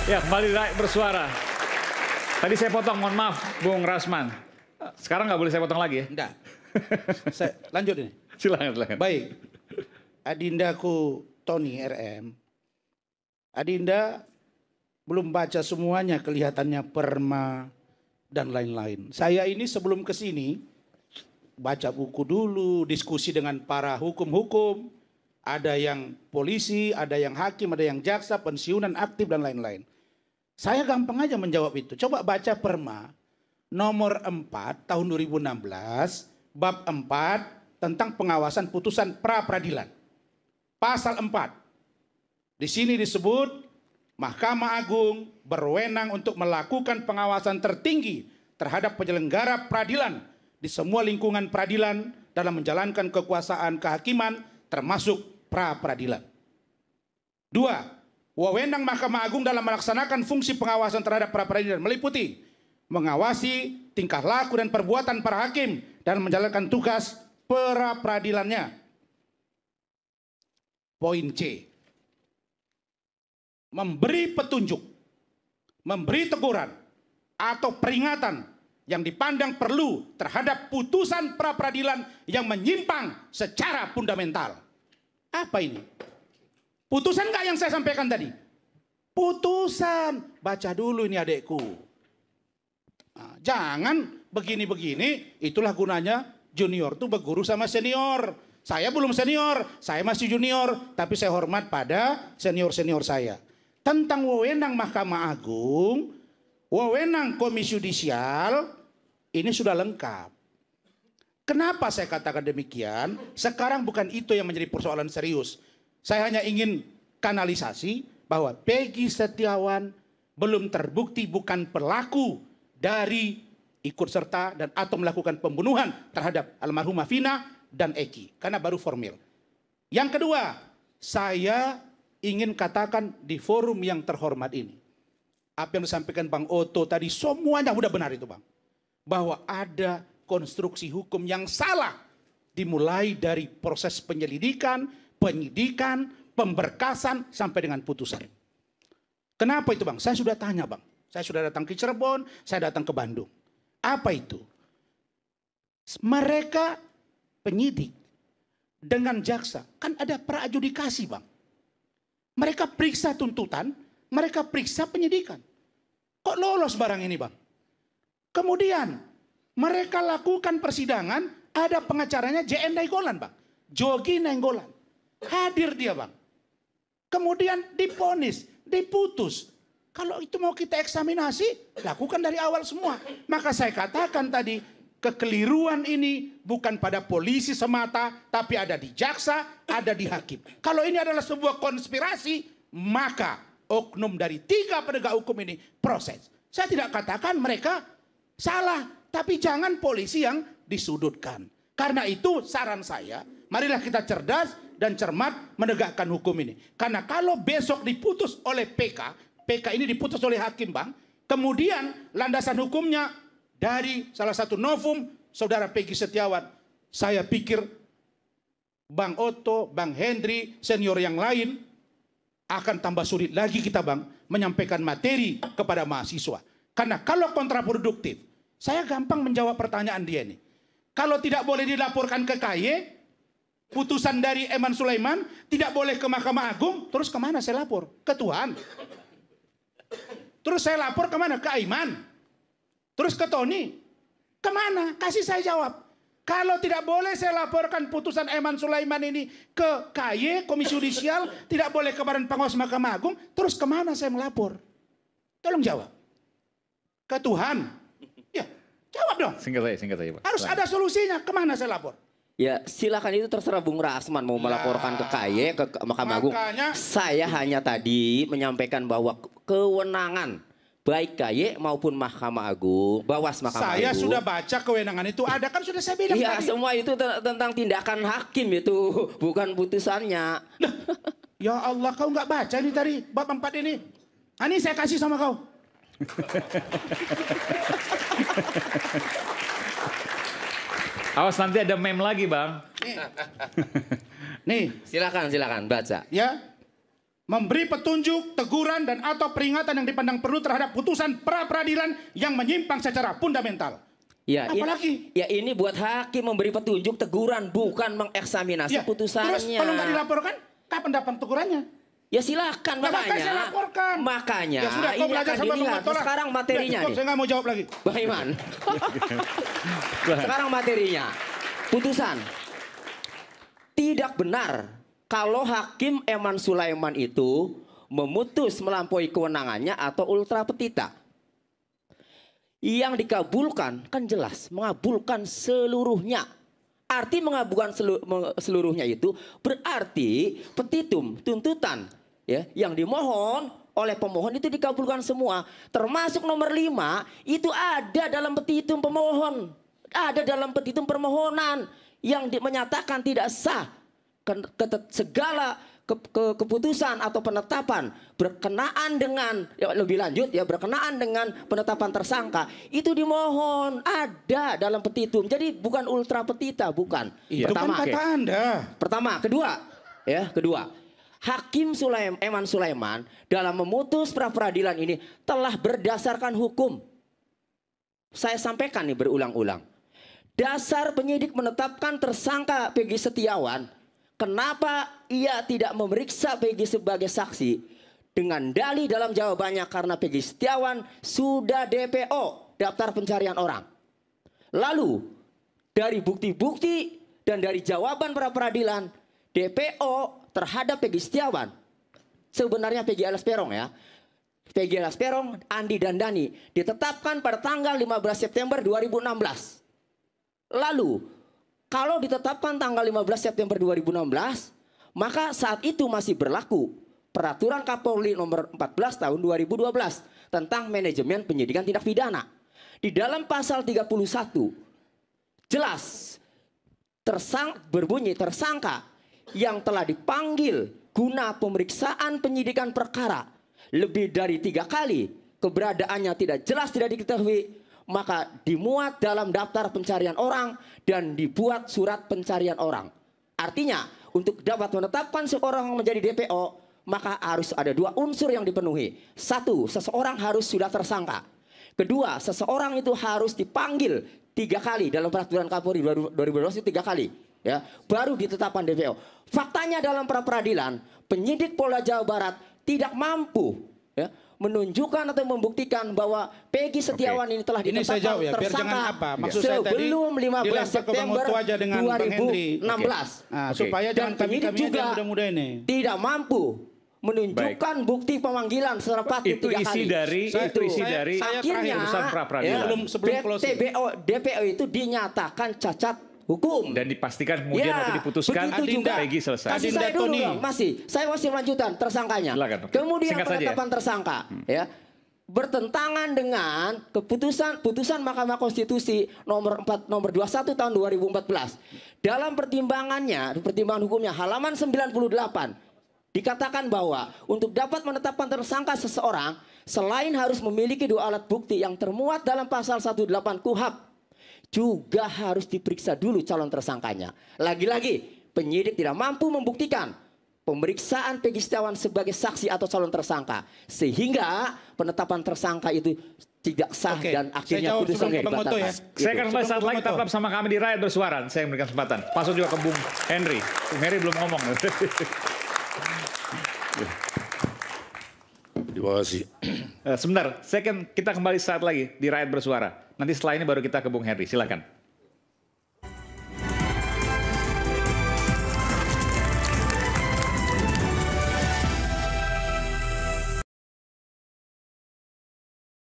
Ya, kembali Rakyat Bersuara. Tadi saya potong, mohon maaf, Bung Rasman. Sekarang nggak boleh saya potong lagi ya? Enggak. Saya lanjut ini. Silakan, silakan. Baik. Adindaku Tony RM. Adinda belum baca semuanya, kelihatannya perma dan lain-lain. Saya ini sebelum ke sini baca buku dulu, diskusi dengan para hukum-hukum. Ada yang polisi, ada yang hakim, ada yang jaksa, pensiunan, aktif, dan lain-lain. Saya gampang aja menjawab itu. Coba baca perma nomor 4 tahun 2016, bab 4 tentang pengawasan putusan pra-peradilan. Pasal 4. Di sini disebut Mahkamah Agung berwenang untuk melakukan pengawasan tertinggi terhadap penyelenggara peradilan di semua lingkungan peradilan dalam menjalankan kekuasaan kehakiman termasuk pra-peradilan. 2. Wewenang Mahkamah Agung dalam melaksanakan fungsi pengawasan terhadap pra-peradilan meliputi mengawasi tingkah laku dan perbuatan para hakim dan menjalankan tugas pra-peradilannya. Poin C. Memberi petunjuk, memberi teguran atau peringatan yang dipandang perlu terhadap putusan pra-peradilan yang menyimpang secara fundamental. Apa ini? Putusan nggak yang saya sampaikan tadi? Putusan. Baca dulu ini adekku. Nah, jangan begini-begini, itulah gunanya junior tuh berguru sama senior. Saya belum senior, saya masih junior, tapi saya hormat pada senior-senior saya. Tentang wewenang Mahkamah Agung, wewenang Komisi Yudisial, ini sudah lengkap. Kenapa saya katakan demikian? Sekarang bukan itu yang menjadi persoalan serius. Saya hanya ingin kanalisasi bahwa Peggy Setiawan belum terbukti bukan pelaku dari ikut serta dan atau melakukan pembunuhan terhadap almarhumah Vina dan Eki. Karena baru formil. Yang kedua, saya ingin katakan di forum yang terhormat ini. Apa yang disampaikan Bang Oto tadi semuanya udah benar itu Bang. Bahwa ada konstruksi hukum yang salah dimulai dari proses penyelidikan, penyidikan, pemberkasan sampai dengan putusan. Kenapa itu Bang? Saya sudah tanya Bang. Saya sudah datang ke Cirebon, saya datang ke Bandung. Apa itu? Mereka penyidik dengan jaksa, kan ada pra-adjudikasi Bang. Mereka periksa tuntutan, mereka periksa penyidikan. Kok lolos barang ini Bang? Kemudian mereka lakukan persidangan, ada pengacaranya JN Nainggolan Bang. Jogi Nainggolan. Hadir dia Bang. Kemudian diponis, diputus. Kalau itu mau kita eksaminasi, lakukan dari awal semua. Maka saya katakan tadi, kekeliruan ini bukan pada polisi semata, tapi ada di jaksa, ada di hakim. Kalau ini adalah sebuah konspirasi, maka oknum dari 3 penegak hukum ini proses. Saya tidak katakan mereka salah, tapi jangan polisi yang disudutkan. Karena itu saran saya, marilah kita cerdas dan cermat menegakkan hukum ini. Karena kalau besok diputus oleh PK, PK ini diputus oleh hakim Bang, kemudian landasan hukumnya dari salah satu novum saudara Peggy Setiawan. Saya pikir Bang Oto, Bang Hendri, senior yang lain akan tambah sulit lagi kita Bang menyampaikan materi kepada mahasiswa. Karena kalau kontraproduktif, saya gampang menjawab pertanyaan dia nih. Kalau tidak boleh dilaporkan ke KY, putusan dari Eman Sulaiman tidak boleh ke Mahkamah Agung, terus kemana saya lapor? Ke Tuhan. Terus saya lapor kemana? Ke Aiman. Terus ke Tony. Kemana? Kasih saya jawab. Kalau tidak boleh saya laporkan putusan Eman Sulaiman ini ke KY, Komisi Yudisial, tidak boleh ke Badan Pengawas Mahkamah Agung, terus kemana saya melapor? Tolong jawab. Ke Tuhan. Ya, jawab dong. Singkat saja Pak. Harus ada solusinya. Kemana saya lapor? Ya silakan, itu terserah Bung Rasman mau melaporkan ke KY, ke Mahkamah Agung. Saya hanya tadi menyampaikan bahwa kewenangan baik KY maupun Mahkamah Agung, Bawas Mahkamah Agung. Saya sudah baca kewenangan itu ada, kan sudah saya bilang iya, tadi. semua itu tentang tindakan hakim itu, bukan putusannya. Ya Allah, kau nggak baca ini tadi bab 4 ini. Ini saya kasih sama kau. Awas nanti ada meme lagi Bang. Nih. Silakan baca. Ya. memberi petunjuk, teguran, dan atau peringatan yang dipandang perlu terhadap putusan pra-peradilan yang menyimpang secara fundamental. Ya, apalagi? Ini buat hakim memberi petunjuk, teguran, bukan mengeksaminasi putusannya. Terus kalau nggak dilaporkan, kapan dapat tegurannya? Ya silakan, makanya. Saya laporkan. Makanya Ya sudah, kau ini belajar akan sama dilihat. Bung. Sekarang materinya cukup, nih. saya nggak mau jawab lagi. Bang Iman. Sekarang materinya. Putusan. Tidak benar kalau Hakim Eman Sulaiman itu memutus melampaui kewenangannya atau ultra petita. Yang dikabulkan kan jelas mengabulkan seluruhnya. Arti mengabulkan seluruhnya itu berarti petitum, tuntutan ya yang dimohon oleh pemohon itu dikabulkan semua. Termasuk nomor 5 itu ada dalam petitum pemohon. Ada dalam petitum permohonan yang menyatakan tidak sah segala keputusan atau penetapan berkenaan dengan lebih lanjut ya berkenaan dengan penetapan tersangka itu dimohon ada dalam petitum. Jadi bukan ultra petita, bukan. Itu Pertama, kan kata Anda. Pertama, kedua. Hakim Eman Sulaiman dalam memutus pra-peradilan ini telah berdasarkan hukum. Saya sampaikan nih berulang-ulang. Dasar penyidik menetapkan tersangka Peggy Setiawan. Kenapa ia tidak memeriksa Peggy sebagai saksi? Dengan dalih dalam jawabannya karena Peggy Setiawan sudah DPO, daftar pencarian orang. Lalu dari bukti-bukti dan dari jawaban pra-peradilan DPO terhadap Peggy Setiawan, sebenarnya Peggy alias Peron ya. Peggy alias Peron, Andi dan Dani ditetapkan pada tanggal 15 September 2016. Lalu kalau ditetapkan tanggal 15 September 2016, maka saat itu masih berlaku Peraturan Kapolri nomor 14 tahun 2012 tentang manajemen penyidikan tindak pidana. Di dalam pasal 31 jelas berbunyi tersangka yang telah dipanggil guna pemeriksaan penyidikan perkara lebih dari 3 kali keberadaannya tidak jelas, tidak diketahui, maka dimuat dalam daftar pencarian orang dan dibuat surat pencarian orang. Artinya untuk dapat menetapkan seorang menjadi DPO maka harus ada 2 unsur yang dipenuhi. 1, seseorang harus sudah tersangka. 2, seseorang itu harus dipanggil 3 kali dalam peraturan Kapolri 2012 itu 3 kali. Ya, baru ditetapkan DPO. Faktanya dalam pra-peradilan penyidik Polda Jawa Barat tidak mampu ya, menunjukkan atau membuktikan bahwa Peggy Setiawan ini telah ditetapkan saya jawab ya, biar jangan apa. Maksud saya tadi sebelum 15 September 2016. Supaya jangan penyidik kami juga muda-muda ini tidak mampu menunjukkan bukti pemanggilan secara pasti itu 3 isi kali. dari Akhirnya putusan pra-peradilan. sebelum closing. DPO itu dinyatakan cacat hukum Dan dipastikan kemudian waktu diputuskan Peggy selesai. Kasih saya dulu dong, saya masih melanjutkan tersangkanya. Silakan. Kemudian Singkat saja. penetapan tersangka ya bertentangan dengan putusan Mahkamah Konstitusi nomor 21 tahun 2014. Dalam pertimbangan hukumnya halaman 98 dikatakan bahwa untuk dapat menetapkan tersangka seseorang selain harus memiliki 2 alat bukti yang termuat dalam pasal 18 KUHP juga harus diperiksa dulu calon tersangkanya. Lagi-lagi penyidik tidak mampu membuktikan pemeriksaan Peggy Setiawan sebagai saksi atau calon tersangka sehingga penetapan tersangka itu tidak sah dan akhirnya putusannya dibatalkan. Saya akan kembali saat lagi, tetap bersama kami di Rakyat Bersuara. Saya memberikan kesempatan. Pasal juga ke Bung Henry. Bung Henry belum ngomong. Terima kasih. Sebentar, kita kembali saat lagi di Rakyat Bersuara. Nanti setelah ini baru kita ke Bung Henry. Silakan.